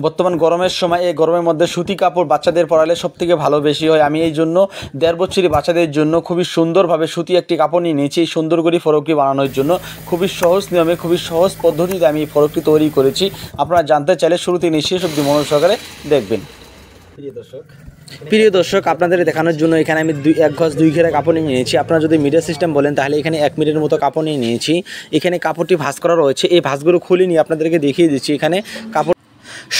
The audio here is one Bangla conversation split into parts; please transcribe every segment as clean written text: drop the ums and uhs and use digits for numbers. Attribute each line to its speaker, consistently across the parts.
Speaker 1: বর্তমান গরমের সময় এই গরমের মধ্যে সুতি কাপড় বাচ্চাদের পরালে সবথেকে ভালো বেশি হয়। আমি এই জন্য 1.5 বছরের বাচ্চাদের জন্য খুবই সুন্দরভাবে সুতি একটি কাপড় নিয়ে নিয়েছি এই সুন্দর করে ফরকটি বানানোর জন্য। খুবই সহজ নিয়মে খুবই সহজ পদ্ধতিতে আমি এই ফরকটি তৈরি করেছি। আপনারা জানতে চাইলে শুরু থেকে শেষ অবধি মনোযোগ সহকারে দেখবেন। প্রিয় দর্শক, আপনাদের দেখানোর জন্য এখানে আমি 1 গজ 2 ঘেরা কাপড় নিয়ে নিয়েছি। আপনারা যদি মিটার সিস্টেম বলেন তাহলে এখানে 1 মিটারের মতো কাপড় নিয়ে নিয়েছি। এখানে কাপড়টি ভাঁজ করা রয়েছে, এই ভাঁজগুলো খুলে নিয়ে আপনাদেরকে দেখিয়ে দিচ্ছি। এখানে কাপড়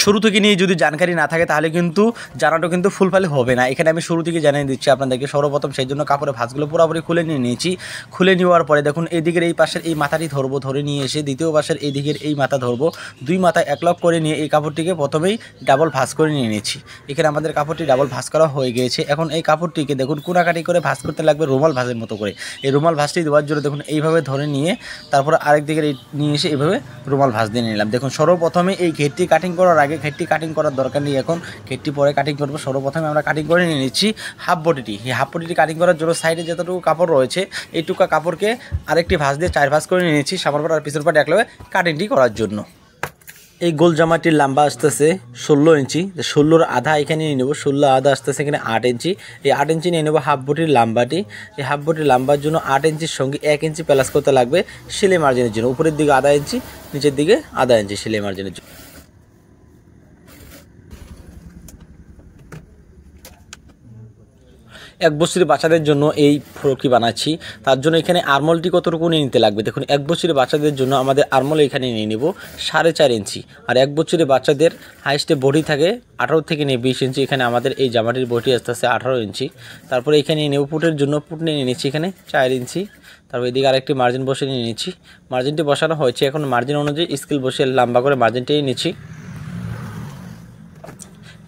Speaker 1: শুরু থেকে নিয়ে যদি জানকারি না থাকে তাহলে কিন্তু জানাটা কিন্তু ফুলফিল হবে না। এখানে আমি শুরু থেকে জানিয়ে দিচ্ছি আপনাদেরকে। সর্বপ্রথম সেই জন্য কাপড়ের ভাঁজগুলো পুরোপুরি খুলে নিয়ে নিয়েছি। খুলে নেওয়ার পরে দেখুন এই দিকের এই পাশের এই মাথাটি ধরবো, ধরে নিয়ে এসে দ্বিতীয় পাশের এই দিকের এই মাথা ধরবো, 2 মাথা এক লক করে নিয়ে এই কাপড়টিকে প্রথমেই ডাবল ভাঁজ করে নিয়ে নিয়েছি। এখানে আমাদের কাপড়টি ডাবল ভাঁজ করা হয়ে গিয়েছে। এখন এই কাপড়টিকে দেখুন কোনাকাটি করে ভাঁজ করতে লাগবে রুমাল ভাঁজের মতো করে। এই রুমাল ভাঁজটি দেওয়ার জন্য দেখুন এইভাবে ধরে নিয়ে তারপর আরেক দিকের নিয়ে এসে এইভাবে রুমাল ভাঁজ দিয়ে নিলাম। দেখুন সর্বপ্রথমে এই ঘেরটি কাটিং করার আগে ঘেরটি কাটিং করার দরকার নেই, এখন ঘেরটি পরে কাটিং করবো। সর্বপ্রথমে আমরা কাটিং করে নিয়ে নিচ্ছি হাফ বডিটি। এই হাফ বডিটি কাটিং করার জন্য সাইডে যতটুকু কাপড় রয়েছে এইটুকু কাপড়কে আরেকটি ভাঁজ দিয়ে 4 ভাঁজ করে নিয়ে নিচ্ছি সামনের পাট আর পিছনের পাট একলাবে কাটিংটি করার জন্য। এই গোল জামাটির লম্বা আসতেছে 16 ইঞ্চি, 16-র আধা এখানে নিয়ে নেবো। 16 আধা আসতেছে এখানে 8 ইঞ্চি। এই 8 ইঞ্চি নিয়ে নেবো হাফ বডির লম্বাটি। এই হাফ বডির লম্বার জন্য 8 ইঞ্চির সঙ্গে 1 ইঞ্চি প্লাস করতে লাগবে সেলাই মার্জিনের জন্য। উপরের দিকে আধা ইঞ্চি, নিচের দিকে আধা ইঞ্চি সেলাই মার্জিনের জন্য। 1 বছরের বাচ্চাদের জন্য এই ফ্রকটি বানাচ্ছি। তার জন্য এখানে আরমলটি কতটুকু নিয়ে নিতে লাগবে দেখুন। 1 বছরের বাচ্চাদের জন্য আমাদের আরমল এখানে নিয়ে নেব 4.5 ইঞ্চি। আর 1 বছরের বাচ্চাদের হাইস্টে বডি থাকে 18 থেকে নিয়ে 20 ইঞ্চি। এখানে আমাদের এই জামাটির বডি আসতে 18 ইঞ্চি। তারপরে এখানে নেব পুটের জন্য, পুট নিয়ে নিচ্ছি এখানে 4 ইঞ্চি। তারপর এদিকে আরেকটি মার্জিন বসে নিয়ে নিচ্ছি। মার্জিনটি বসানো হয়েছে, এখন মার্জিন অনুযায়ী স্কেল বসে লম্বা করে মার্জিনটি নিচ্ছি।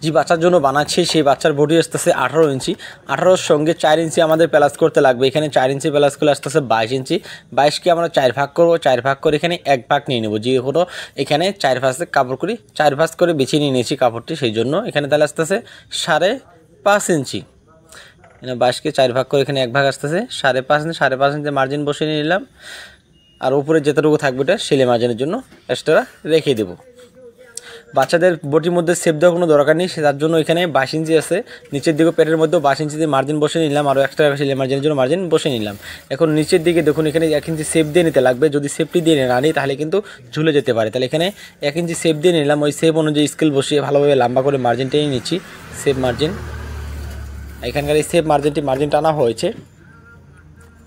Speaker 1: যে বাচ্চার জন্য বানাচ্ছি সেই বাচ্চার বডি আসতেছে 18 ইঞ্চি। 18-র সঙ্গে 4 ইঞ্চি আমাদের প্লাস করতে লাগবে। এখানে 4 ইঞ্চি প্লাস করলে আসতেছে 22 ইঞ্চি। 22কে আমরা 4 ভাগ করবো, 4 ভাগ করে এখানে 1 ভাগ নিয়ে নেবো। যেহেতু এখানে 4 ভাঁজে কাপড় করি 4 ভাঁজ করে বেছে নিয়ে নিয়েছি কাপড়টি, সেই জন্য এখানে তাহলে আসতেছে 5.5 ইঞ্চি। 22কে 4 ভাগ করে এখানে 1 ভাগ আসতেছে 5.5 ইঞ্চি। 5.5 ইঞ্চি মার্জিন বসে নিয়ে নিলাম। আর উপরে যেতটুকু থাকবে এটা সেলাই মার্জিনের জন্য এক্সট্রা রেখে দেবো। বাচ্চাদের বডির মধ্যে সেপ দেওয়ার কোনো দরকার নেই, তার জন্য এখানে 22 ইঞ্চি আছে। নিচের দিকে পেটের মধ্যে 22 ইঞ্চিতে মার্জিন বসে নিলাম, আরও এক্সট্রা সেলাই মার্জিনের জন্য মার্জিন বসে নিলাম। এখন নিচের দিকে দেখুন এখানে 1 ইঞ্চি সেপ দিয়ে নিতে লাগবে। যদি সেপটি দিয়ে না নিই তাহলে কিন্তু ঝুলে যেতে পারে। তাহলে এখানে 1 ইঞ্চি সেপ দিয়ে নিলাম। ওই সেপ অনুযায়ী স্কেল বসিয়ে ভালোভাবে লম্বা করে মার্জিন টেনে নিচ্ছি। সেপ মার্জিন এখানকার এই সেপ মার্জিন টানা হয়েছে।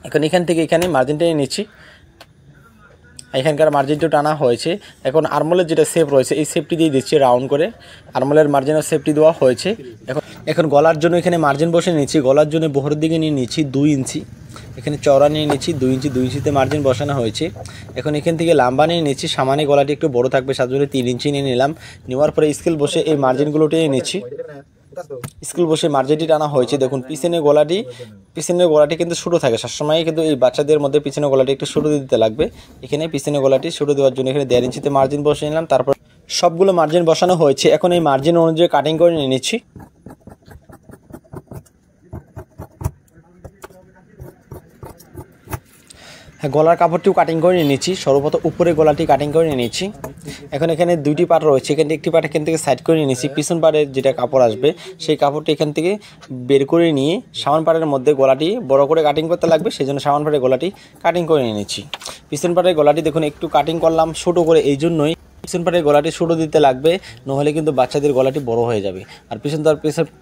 Speaker 1: এখন এখান থেকে এখানে মার্জিন টেনে নিচ্ছি। এখানকার মার্জিনটা টানা হয়েছে। এখন আরমোলের যেটা শেপ রয়েছে এই শেপটি দিয়ে দিচ্ছি রাউন্ড করে। আরমোলের মার্জিনের শেপটি দেওয়া হয়েছে। এখন গলার জন্য এখানে মার্জিন বসে নিচ্ছি। গলার জন্য বহরের দিকে নিয়ে নিচ্ছি 2 ইঞ্চি। এখানে চওড়া নিয়ে নিচ্ছি 2 ইঞ্চি। 2 ইঞ্চিতে মার্জিন বসানো হয়েছে। এখন এখান থেকে লম্বা নিয়ে নিচ্ছি, সামান্য গলাটি একটু বড় থাকবে সার জন্য 3 ইঞ্চি নিয়ে নিলাম। নেওয়ার পরে স্কেল বসে এই মার্জিনগুলো টেনে নিচ্ছি। স্কুল বসে মার্জিনটি টানা হয়েছে। দেখুন পিছনের গলাটি কিন্তু ছোটো থাকে সবসময়, কিন্তু এই বাচ্চাদের মধ্যে পিছনের গলাটি একটু ছোটো দিতে লাগবে। এখানে পিছনের গলাটি ছোটো দেওয়ার জন্য এখানে 1.5 ইঞ্চিতে মার্জিন বসে নিলাম। তারপর সবগুলো মার্জিন বসানো হয়েছে। এখন এই মার্জিন অনুযায়ী কাটিং করে নিয়ে নিচ্ছি। গলার কাপড়টিও কাটিং করে নিয়ে নিচ্ছি। সর্বপ্রথম উপরে গলাটি কাটিং করে নিয়ে নিচ্ছি। এখন এখানে 2টি পার্ট রয়েছে, এখানে একটি পার্ট এখান থেকে সাইড করে নিয়ে নিচ্ছি। পিছন পার্টের যেটা কাপড় আসবে সেই কাপড়টি এখান থেকে বের করে নিয়ে সামন পার্টের মধ্যে গলাটি বড় করে কাটিং করতে লাগবে, সেই জন্য সামন পার্টের গলাটি কাটিং করে নিয়ে নিচ্ছি। পিছন পার্টের গলাটি দেখুন একটু কাটিং করলাম ছোটো করে, এই জন্যই পিছন পাটের গলাটি ছোটো দিতে লাগবে, নহলে কিন্তু বাচ্চাদের গলাটি বড় হয়ে যাবে। আর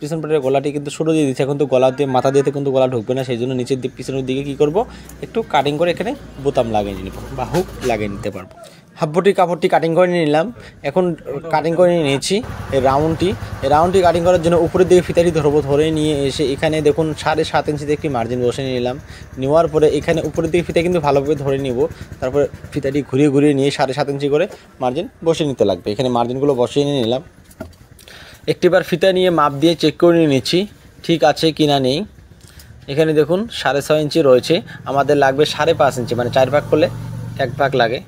Speaker 1: পিছন পাটের গলাটি কিন্তু ছোটো দিয়ে দিচ্ছে, এখন তো গলা দিয়ে মাথা দিয়ে কিন্তু গলা ঢুকবে না, সেই জন্য নিচের দিকে পিছনের দিকে কী করব একটু কাটিং করে এখানে বোতাম লাগিয়ে নিব বা হুক লাগিয়ে নিতে পারবো। হাফবটির কাপড়টি কাটিং করে নিলাম। এখন কাটিং করে নিয়েছি এই রাউন্ডটি কাটিং করার জন্য উপরের দিকে ফিতাটি ধরবো। ধরে নিয়ে এসে এখানে দেখুন 7.5 ইঞ্চিতে একটি মার্জিন বসে নিলাম। নেওয়ার পরে এখানে উপরের দিকে ফিতা কিন্তু ভালোভাবে ধরে নিব। তারপরে ফিতাটি ঘুরিয়ে নিয়ে 7.5 ইঞ্চি করে মার্জিন বসিয়ে নিতে লাগবে। এখানে মার্জিনগুলো বসিয়ে নিয়ে নিলাম। একটিবার ফিতা নিয়ে মাপ দিয়ে চেক করে নিয়ে নিচ্ছি ঠিক আছে কি না নেই। এখানে দেখুন 6.5 ইঞ্চি রয়েছে, আমাদের লাগবে 5.5 ইঞ্চি, মানে 4 ভাগ করলে 1 ভাগ লাগে।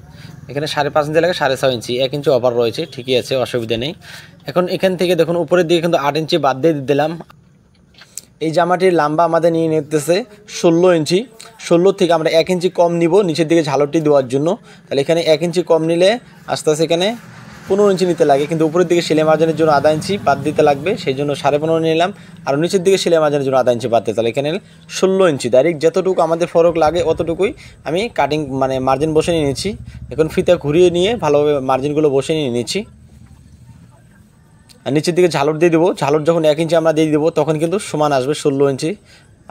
Speaker 1: এখানে 5.5 ইঞ্চি লাগে, 6.5 ইঞ্চি, 1 ইঞ্চি ওভার রয়েছে, ঠিকই আছে, অসুবিধা নেই। এখন এখান থেকে দেখুন উপরের দিকে কিন্তু 8 ইঞ্চি বাদ দিয়ে দিলাম। এই জামাটির লম্বা আমাদের নিয়ে নিতেছে 16 ইঞ্চি। 16 থেকে আমরা 1 ইঞ্চি কম নিব নিচের দিকে ঝালরটি দেওয়ার জন্য। তাহলে এখানে 1 ইঞ্চি কম নিলে আস্তে আস্তে এখানে 15 ইঞ্চি নিতে লাগে, কিন্তু উপরের দিকে সেলাই মার্জিনের জন্য আধা ইঞ্চি বাদ দিতে লাগবে, সেই জন্য 15.5 নিলাম। আর নিচের দিকে সেলাই মার্জিনের জন্য আধা ইঞ্চি বাদ দিতে হবে, এখানে 16 ইঞ্চি। ডাইরেক্ট যতটুকু আমাদের ফরক লাগে অতটুকুই আমি কাটিং মানে মার্জিন বসে নিয়েছি। এখন ফিতা ঘুরিয়ে নিয়ে ভালোভাবে মার্জিনগুলো বসে নিয়ে নিয়েছি। আর নিচের দিকে ঝালর দিয়ে দেবো, ঝালর যখন 1 ইঞ্চি আমরা দিয়ে দেবো তখন কিন্তু সমান আসবে 16 ইঞ্চি।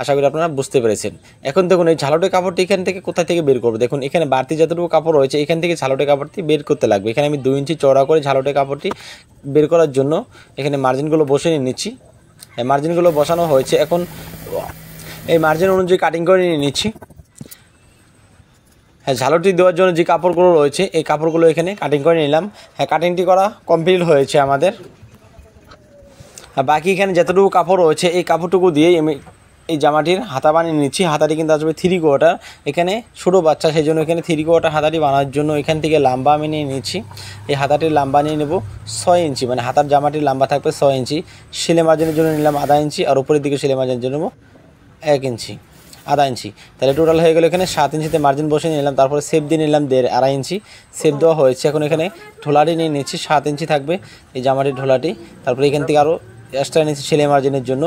Speaker 1: আশা করি আপনারা বুঝতে পেরেছেন। এখন দেখুন এই ঝালটের কাপড়টি এখান থেকে কোথা থেকে বের করবো, দেখুন এখানে বাড়তি যতটুকু কাপড় রয়েছে এখান থেকে ঝালটের কাপড়টি বের করতে লাগবে। এখানে আমি 2 ইঞ্চি চওড়া করে ঝালটের কাপড়টি বের করার জন্য এখানে মার্জিনগুলো বসে নিচ্ছি। এই মার্জিনগুলো বসানো হয়েছে, এখন এই মার্জিন অনুযায়ী কাটিং করে নিয়ে নিচ্ছি। হ্যাঁ, ঝালটি দেওয়ার জন্য যে কাপড়গুলো রয়েছে এই কাপড়গুলো এখানে কাটিং করে নিলাম। হ্যাঁ, কাটিংটি করা কমপ্লিট হয়েছে আমাদের। আর বাকি এখানে যতটুকু কাপড় রয়েছে এই কাপড়টুকু দিয়ে আমি এই জামাটির হাতা বানিয়ে নিচ্ছি। হাতাটি কিন্তু আসবে 3/4, এখানে ছোটো বাচ্চা সেই জন্য এখানে 3/4 হাতাটি বানানোর জন্য এখান থেকে লম্বা আমি নিয়ে নিচ্ছি। এই হাতাটির লম্বা নিয়ে নেব 6 ইঞ্চি, মানে হাতার জামাটির লম্বা থাকবে 6 ইঞ্চি। সেলাই মার্জিনের জন্য নিলাম আধা ইঞ্চি, আর উপরের দিকে সেলাই মার্জিনের জন্য 1 ইঞ্চি, আধা ইঞ্চি। তাহলে টোটাল হয়ে গেল এখানে 7 ইঞ্চিতে মার্জিন বসে নিলাম। তারপরে সেপ দিয়ে নিলাম 1.5 ইঞ্চি, সেপ দেওয়া হয়েছে। এখন এখানে ঢোলাটি নিয়ে নিচ্ছি, 7 ইঞ্চি থাকবে এই জামাটির ঢোলাটি। তারপরে এখান থেকে আরও এক্সট্রা নিচ্ছি সেলাই মার্জিনের জন্য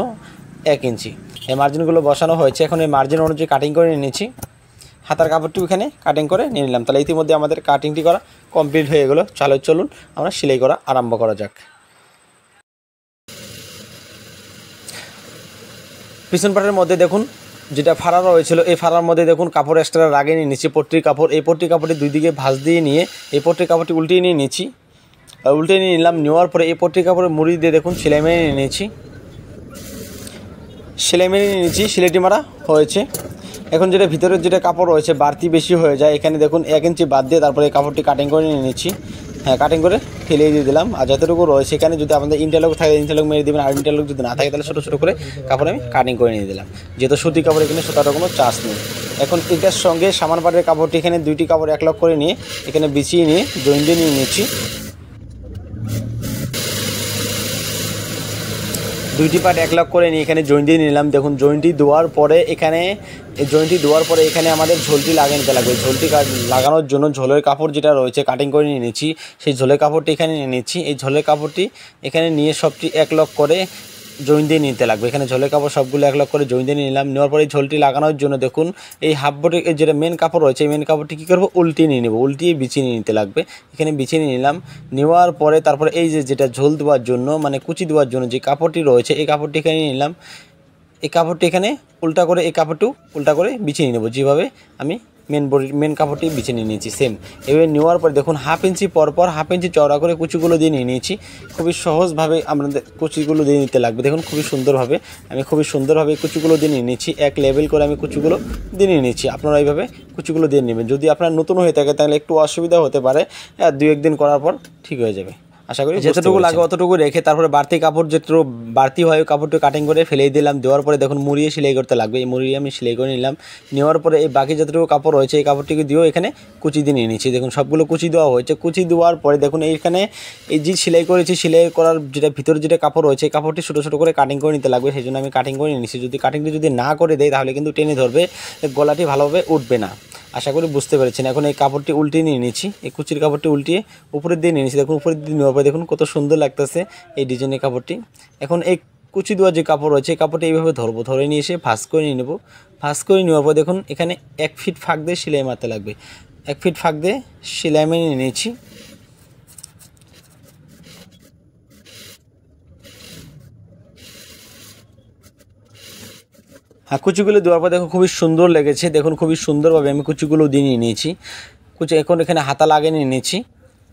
Speaker 1: 1 ইঞ্চি। এই মার্জিনগুলো বসানো হয়েছে, এখন এই মার্জিন অনুযায়ী কাটিং করে নিয়ে নিচ্ছি। হাতার কাপড়টি এখানে কাটিং করে নিয়ে নিলাম। তাহলে ইতিমধ্যে আমাদের কাটিংটি করা কমপ্লিট হয়ে গেলো। চলুন আমরা সেলাই করা আরম্ভ করা যাক। পিছন পাটের মধ্যে দেখুন যেটা ফাড়া রয়েছিল এই ফাড়ার মধ্যে দেখুন কাপড় এক্সট্রা লাগিয়ে নিয়ে নিচ্ছি পট্টির কাপড়। এই পট্টির কাপড়টি 2 দিকে ভাঁজ দিয়ে নিয়ে এই পট্টির কাপড়টি উল্টিয়ে নিয়ে নিচ্ছি। উল্টে নিয়ে নিলাম, নেওয়ার পরে এই পট্টির কাপড়ে মুড়ি দিয়ে দেখুন সেলাই মেরে নিয়ে নিচ্ছি। সেলাই মেরে নিয়ে নিচ্ছি, সেলাইটি মারা হয়েছে। এখন যেটা ভিতরের যেটা কাপড় রয়েছে বাড়তি বেশি হয়ে যায়, এখানে দেখুন 1 ইঞ্চি বাদ দিয়ে তারপরে এই কাপড়টি কাটিং করে নিয়ে নিচ্ছি। হ্যাঁ, কাটিং করে ফেলে দিয়ে দিলাম। আর যতটুকু রয়েছে এখানে যদি আপনাদের ইন্টারলক থাকে ইন্টারলক মেরে দেবেন, আর ইন্টারলক যদি না থাকে তাহলে ছোটো ছোটো করে কাপড় আমি কাটিং করে নিয়ে দিলাম। যেহেতু সুতি কাপড় এখানে সুতার কোনো চার্জ নেই। এখন এটার সঙ্গে সামান পাটের কাপড়টি এখানে 2টি কাপড় 1 লক করে নিয়ে এখানে বিছিয়ে নিয়ে জয়েন দিয়ে নিয়ে নিচ্ছি। 2টি পার্ট 1 লক করে নিয়ে এখানে জয়েন দিয়ে নিলাম। দেখুন জয়েন্টটি দেওয়ার পরে এখানে আমাদের ঝোলটি লাগিয়ে নিতে লাগবে। ঝোলটি লাগানোর জন্য ঝোলের কাপড় যেটা রয়েছে কাটিং করে নিয়ে নিচ্ছি। সেই ঝোলের কাপড়টি এখানে নিয়ে নিচ্ছি। এই ঝোলের কাপড়টি এখানে নিয়ে সবটি 1 লক করে জয়েন দিয়ে নিতে লাগবে। এখানে ঝোলের কাপড় সবগুলো 1 লক করে জয়েন দিয়ে নিলাম। নেওয়ার পরে ঝোলটি লাগানোর জন্য দেখুন এই হাফ বডি যেটা মেন কাপড় রয়েছে এই মেন কাপড়টি কী করবো উল্টিয়ে নিয়ে নেবো, উল্টিয়ে বিছিয়ে নিতে লাগবে। এখানে বিছিয়ে নিয়ে নিলাম। নেওয়ার পরে তারপরে এই যেটা ঝোল দেওয়ার জন্য মানে কুচি দেওয়ার জন্য যে কাপড়টি রয়েছে এই কাপড়টি এখানে নিলাম। এই কাপড়টি এখানে উল্টা করে এই কাপড়টিও উল্টা করে বিছিয়ে নেবো, যেভাবে আমি মেন কাপড়টি বিছিয়ে নিয়ে নিয়েছি সেম। এবার নেওয়ার পর দেখুন 1/2 ইঞ্চি পরপর 1/2 ইঞ্চি চওড়া করে কুচিগুলো দিয়ে নিয়ে নিয়েছি। খুবই সহজভাবে আপনাদের কুচিগুলো দিয়ে নিতে লাগবে। দেখুন খুবই সুন্দরভাবে কুচিগুলো দিয়ে নিয়ে নিচ্ছি। 1 লেভেল করে আমি কুচিগুলো দিয়ে নিয়ে নিচ্ছি। আপনারা এইভাবে কুচিগুলো দিয়ে নেবেন। যদি আপনার নতুন হয়ে থাকে তাহলে একটু অসুবিধা হতে পারে, 2-1 দিন করার পর ঠিক হয়ে যাবে। আশা করি যতটুকু লাগে অতটুকু রেখে তারপরে বাড়তি কাপড় যেটুকু বাড়তি হয় কাপড়টি কাটিং করে ফেলে দিলাম। দেওয়ার পরে দেখুন মুড়িয়ে সেলাই করতে লাগবে। এই মুড়িয়ে আমি সেলাই করে নিলাম। নেওয়ার পরে এই বাকি যতটুকু কাপড় রয়েছে এই কাপড়টিকে দিয়েও এখানে কুচি দিয়ে নিয়ে নিচ্ছি। দেখুন সবগুলো কুচি দেওয়া হয়েছে। কুচি দেওয়ার পরে দেখুন এইখানে এই যে সেলাই করেছি সেলাই করার যেটা ভিতরে যেটা কাপড় রয়েছে এই কাপড়টি ছোটো ছোটো করে কাটিং করে নিতে লাগবে। সেই জন্য আমি কাটিং করে নিচ্ছি। কাটিংটি যদি না করে দেয় তাহলে কিন্তু টেনে ধরবে, গলাটি ভালোভাবে উঠবে না। আশা করি বুঝতে পেরেছেন। এখন এই কাপড়টি উল্টিয়ে নিয়ে নিচ্ছি। এই কুচির কাপড়টি উল্টিয়ে উপরে দিয়ে নিয়ে নিচ্ছি। দেখুন উপরে দিয়ে নেওয়ার পরে দেখুন কত সুন্দর লাগতেছে এই ডিজাইনের কাপড়টি। এখন এই কুচি দেওয়ার যে কাপড় রয়েছে এই কাপড়টি এইভাবে ধরবো, ধরে নিয়ে এসে ভাঁজ করে নিয়ে নেবো। ভাঁজ করে নেওয়ার পর দেখুন এখানে 1 ফিট ফাঁক দিয়ে সেলাই মারতে লাগবে। 1 ফিট ফাঁক দিয়ে সেলাই মেরে নিয়ে নিয়েছি। হ্যাঁ, কুচিগুলো দেওয়ার পর দেখুন খুবই সুন্দর লেগেছে। দেখুন খুবই সুন্দরভাবে আমি কুচিগুলো দিয়ে নিয়ে নিয়েছি। এখন এখানে হাতা লাগিয়ে নিয়ে নিচ্ছি।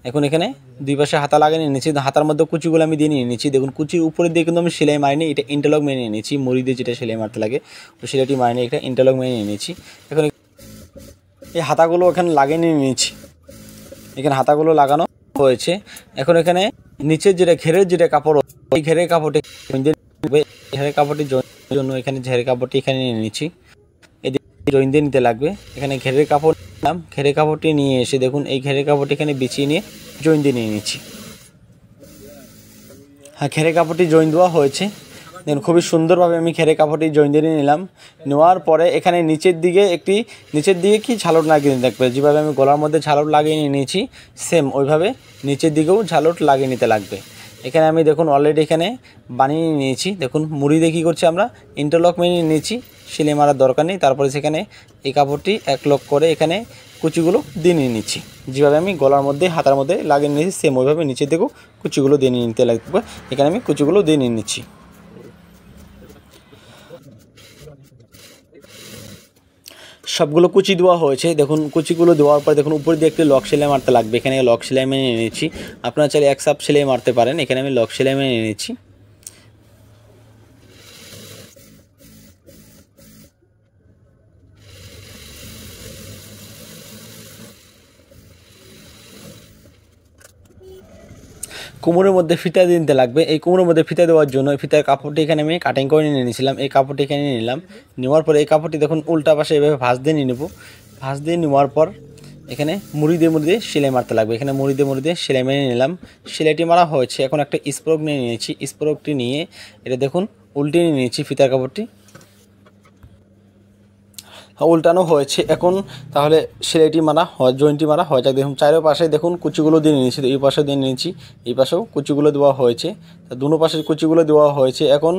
Speaker 1: এখন এখানে 2 পাশে হাতা লাগিয়ে নিয়ে নিচ্ছি। হাতার মধ্যে কুচিগুলো আমি দিয়ে নিয়ে নিচ্ছি। দেখুন কুচির উপরে দিয়ে কিন্তু আমি সেলাই মারিনি, এটা ইন্টারলক মেরে নিয়ে নিচ্ছি। মুড়ি দিয়ে যেটা সেলাই মারতে লাগে ওই সেলাইটি মারিনি, এটা ইন্টারলক মেরে নিয়ে নিচ্ছি। এখন এই হাতাগুলো এখানে লাগিয়ে নিয়ে নিচ্ছি। এখানে হাতাগুলো লাগানো হয়েছে। এখন এখানে নিচের যেটা ঘেরের যেটা কাপড় ওই ঘেরের কাপড়টি ঘেরের কাপড়টির জন্য এখানে ঘেরের কাপড়টি এখানে নিয়ে নিচ্ছি। এদিকে জয়েন দিয়ে নিতে লাগবে। এখানে ঘেরের কাপড় নিলাম। ঘেরের কাপড়টি নিয়ে এসে দেখুন এই ঘেরের কাপড়টি এখানে বিছিয়ে নিয়ে জয়েন দিয়ে নিয়ে নিচ্ছি। হ্যাঁ, ঘেরের কাপড়টি জয়েন দেওয়া হয়েছে। দেখুন খুবই সুন্দরভাবে আমি খেরে কাপড়টি জয়েন দিয়ে নিলাম। নেওয়ার পরে এখানে নিচের দিকে কি ঝালট লাগিয়ে নিতে লাগবে। যেভাবে আমি গলার মধ্যে ঝালট লাগিয়ে নিয়েছি সেম ওইভাবে নিচের দিকেও ঝালট লাগিয়ে নিতে লাগবে। এখানে আমি দেখুন অলরেডি এখানে বানিয়ে নিয়েছি। দেখুন মুড়ি দিয়ে কী করছি আমরা ইন্টারলক মেনে নিয়েছি, সেলাই মারার দরকার নেই। তারপরে সেখানে এই কাপড়টি এক লক করে এখানে কুচিগুলো দিয়ে নিচ্ছি। যেভাবে আমি গলার মধ্যে হাতার মধ্যে লাগিয়ে নিয়েছি সেম ওইভাবে নিচের দিকেও কুচিগুলো দিয়ে নিতে লাগবে। এখানে আমি কুচিগুলো দিয়ে নিচ্ছি। সবগুলো কুচি দেওয়া হয়েছে। দেখুন কুচিগুলো দেওয়ার পর দেখুন উপর দিয়ে একটি লক সেলাই মারতে লাগবে। এখানে লক সেলাই মেনে নিয়েছি, আপনারা চাইলে এক সাপ সেলাই মারতে পারেন। এখানে আমি লক সেলাই মেনে নিয়েছি। কোমরের মধ্যে ফিতা দিতে লাগবে। এই কোমরের মধ্যে ফিতা দেওয়ার জন্য ফিতার কাপড়টি এখানে আমি কাটিং করে নিয়ে নিয়েছিলাম। এই কাপড়টি এখানে নিলাম। নেওয়ার পরে এই কাপড়টি দেখুন উল্টা পাশে এভাবে ভাঁজ দিয়ে নিয়ে নেব। ভাঁজ দিয়ে নেওয়ার পর এখানে মুড়ি দিয়ে সেলাই মারতে লাগবে। এখানে মুড়ি দিয়ে সেলাই মেরে নিলাম। সেলাইটি মারা হয়েছে। এখন একটা স্প্রোক নিয়ে নিয়েছি। স্প্রোকটি নিয়ে এটা দেখুন উল্টে নিয়েছি। ফিতার কাপড়টি উল্টানো হয়েছে। এখন তাহলে সেলাইটি মারা হয়, জয়েন্টটি মারা হয়ে যাক। দেখুন চারো পাশে দেখুন কুচিগুলো দিয়ে নিয়েছি। এই পাশে দিয়ে নিয়েছি, এই পাশেও কুচিগুলো দেওয়া হয়েছে। দুনো পাশে কুচিগুলো দেওয়া হয়েছে। এখন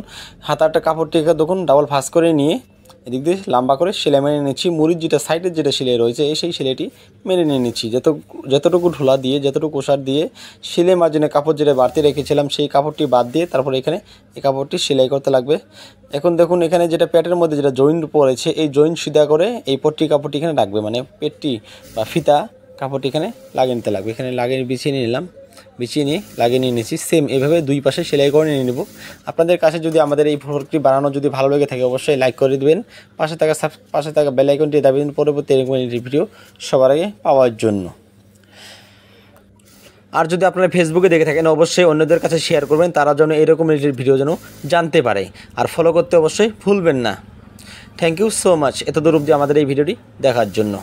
Speaker 1: হাতারটা কাপড়টিকে দেখুন ডাবল ভাঁজ করে নিয়ে এদিক দিয়ে লম্বা করে সেলাই মেরে নিচ্ছি। মুড়ির যেটা সাইডের যেটা সেলাই রয়েছে সেই সেলাইটি মেরে নিয়ে নিচ্ছি। যতটুকু ঢোলা দিয়ে যতটুকু ওষার দিয়ে সেলাই মার্জিনে কাপড় যেটা বাড়তি রেখেছিলাম সেই কাপড়টি বাদ দিয়ে তারপর এখানে এই কাপড়টি সেলাই করতে লাগবে। এখন দেখুন এখানে যেটা প্যাটের মধ্যে যেটা জয়েন্ট পড়েছে এই জয়েন্ট সিধা করে এই পট্টি কাপড়টি এখানে রাখবে, মানে পেটটি বা ফিতা কাপড়টি এখানে লাগিয়ে নিতে লাগবে। এখানে লাগিয়ে বিছিয়ে নিলাম, বিছিয়ে নিয়ে লাগিয়ে নিয়ে নিচ্ছি। সেম এভাবে দুই পাশে সেলাই করে নিয়ে নেব। আপনাদের কাছে যদি আমাদের এই ফ্রকটি বানানো যদি ভালো লেগে থাকে অবশ্যই লাইক করে দেবেন। পাশে থাকা বেল আইকনটি দাবিয়ে দিন পরবর্তী এরকম ভিডিও সবার আগে পাওয়ার জন্য। আর যদি আপনারা ফেসবুকে দেখে থাকেন অবশ্যই অন্যদের কাছে শেয়ার করবেন, তারা যেন এরকম ভিডিও যেন জানতে পারে। আর ফলো করতে অবশ্যই ভুলবেন না। থ্যাংক ইউ সো মাচ এত দূর অবধি আমাদের এই ভিডিওটি দেখার জন্য।